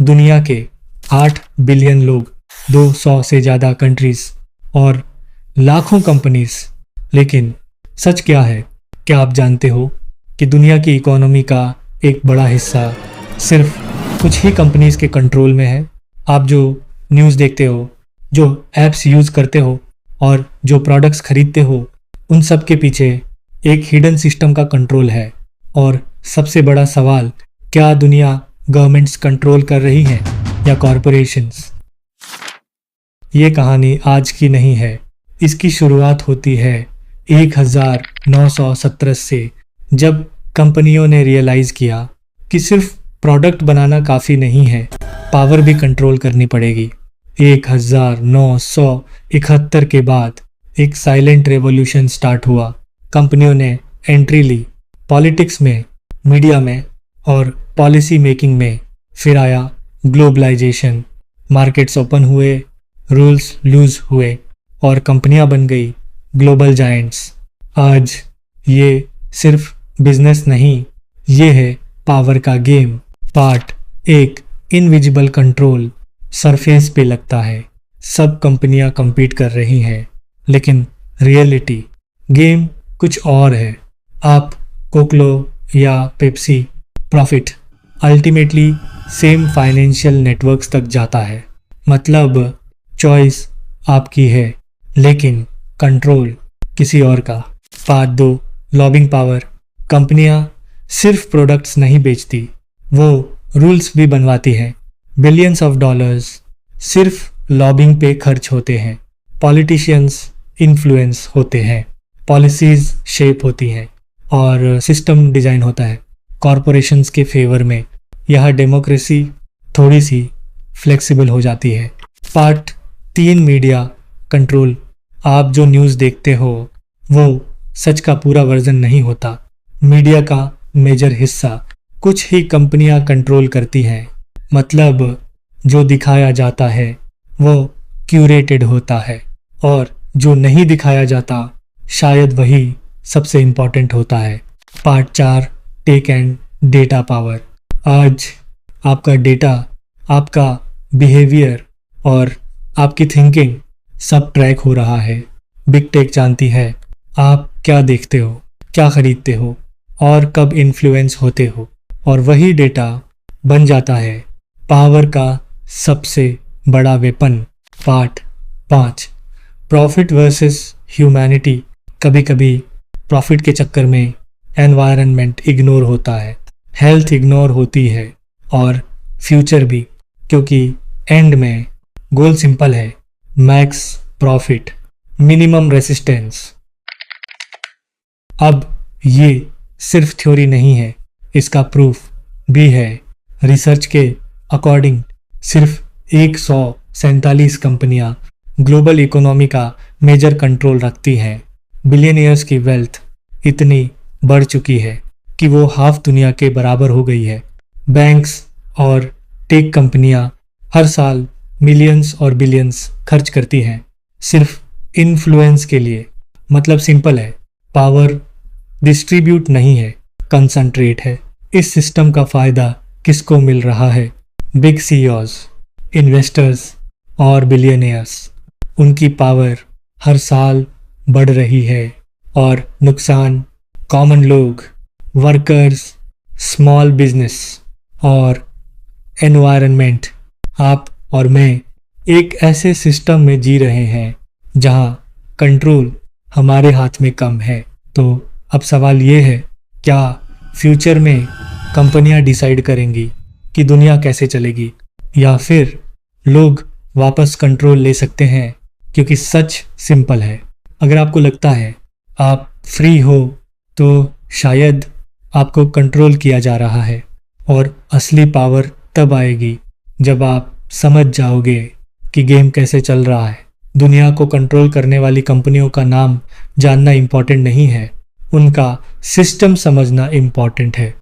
दुनिया के 8 बिलियन लोग, 200 से ज़्यादा कंट्रीज और लाखों कंपनीज। लेकिन सच क्या है? क्या आप जानते हो कि दुनिया की इकोनॉमी का एक बड़ा हिस्सा सिर्फ कुछ ही कंपनीज के कंट्रोल में है? आप जो न्यूज़ देखते हो, जो ऐप्स यूज़ करते हो और जो प्रोडक्ट्स खरीदते हो, उन सब के पीछे एक हिडन सिस्टम का कंट्रोल है। और सबसे बड़ा सवाल, क्या दुनिया गवर्नमेंट्स कंट्रोल कर रही हैं या कॉरपोरेशंस? ये कहानी आज की नहीं है। इसकी शुरुआत होती है 1917 से, जब कंपनियों ने रियलाइज़ किया कि सिर्फ प्रोडक्ट बनाना काफ़ी नहीं है, पावर भी कंट्रोल करनी पड़ेगी। 1971 के बाद एक साइलेंट रेवोल्यूशन स्टार्ट हुआ। कंपनियों ने एंट्री ली पॉलिटिक्स में, मीडिया में और पॉलिसी मेकिंग में। फिर आया ग्लोबलाइजेशन, मार्केट्स ओपन हुए, रूल्स लूज हुए और कंपनियां बन गई ग्लोबल जायंट्स। आज ये सिर्फ बिजनेस नहीं, ये है पावर का game. Part 1, invisible control. Surface पे लगता है सब कंपनियां compete कर रही हैं, लेकिन रियलिटी गेम कुछ और है। आप कोको या Pepsi, profit ultimately same financial networks तक जाता है। मतलब चॉइस आपकी है, लेकिन कंट्रोल किसी और का। Part 2, lobbying power. कंपनियां सिर्फ प्रोडक्ट्स नहीं बेचती, वो रूल्स भी बनवाती हैं। बिलियंस ऑफ डॉलर्स सिर्फ लॉबिंग पे खर्च होते हैं। पॉलिटिशियंस इन्फ्लुएंस होते हैं, पॉलिसीज शेप होती हैं और सिस्टम डिज़ाइन होता है कॉरपोरेशंस के फेवर में। यह डेमोक्रेसी थोड़ी सी फ्लेक्सिबल हो जाती है। Part 3, media control. आप जो न्यूज़ देखते हो वो सच का पूरा वर्जन नहीं होता। मीडिया का मेजर हिस्सा कुछ ही कंपनियां कंट्रोल करती हैं। मतलब जो दिखाया जाता है वो क्यूरेटेड होता है और जो नहीं दिखाया जाता शायद वही सबसे इम्पॉर्टेंट होता है। Part 4, tech and data power. आज आपका डेटा, आपका बिहेवियर और आपकी थिंकिंग सब ट्रैक हो रहा है। बिग टेक जानती है आप क्या देखते हो, क्या खरीदते हो और कब इन्फ्लुएंस होते हो, और वही डेटा बन जाता है पावर का सबसे बड़ा weapon. Part 5, profit versus humanity. कभी कभी प्रॉफिट के चक्कर में एनवायरनमेंट इग्नोर होता है, हेल्थ इग्नोर होती है और फ्यूचर भी, क्योंकि एंड में गोल सिंपल है, मैक्स प्रॉफिट, मिनिमम रेसिस्टेंस। अब ये सिर्फ थ्योरी नहीं है, इसका प्रूफ भी है। रिसर्च के अकॉर्डिंग सिर्फ 147 कंपनियां ग्लोबल इकोनॉमी का मेजर कंट्रोल रखती हैं। बिलियनियर्स की वेल्थ इतनी बढ़ चुकी है कि वो हाफ दुनिया के बराबर हो गई है। बैंक्स और टेक कंपनियां हर साल मिलियंस और बिलियंस खर्च करती हैं सिर्फ इन्फ्लुएंस के लिए। मतलब सिंपल है, पावर डिस्ट्रीब्यूट नहीं है, कंसंट्रेट है। इस सिस्टम का फ़ायदा किसको मिल रहा है? बिग सीईओज, इन्वेस्टर्स और बिलियनियर्स। उनकी पावर हर साल बढ़ रही है और नुकसान कॉमन लोग, वर्कर्स, स्मॉल बिजनेस और एनवायरनमेंट। आप और मैं एक ऐसे सिस्टम में जी रहे हैं जहां कंट्रोल हमारे हाथ में कम है। तो अब सवाल ये है, क्या फ्यूचर में कंपनियां डिसाइड करेंगी कि दुनिया कैसे चलेगी, या फिर लोग वापस कंट्रोल ले सकते हैं? क्योंकि सच सिंपल है, अगर आपको लगता है आप फ्री हो तो शायद आपको कंट्रोल किया जा रहा है। और असली पावर तब आएगी जब आप समझ जाओगे कि गेम कैसे चल रहा है। दुनिया को कंट्रोल करने वाली कंपनियों का नाम जानना इम्पॉर्टेंट नहीं है, उनका सिस्टम समझना इम्पॉर्टेंट है।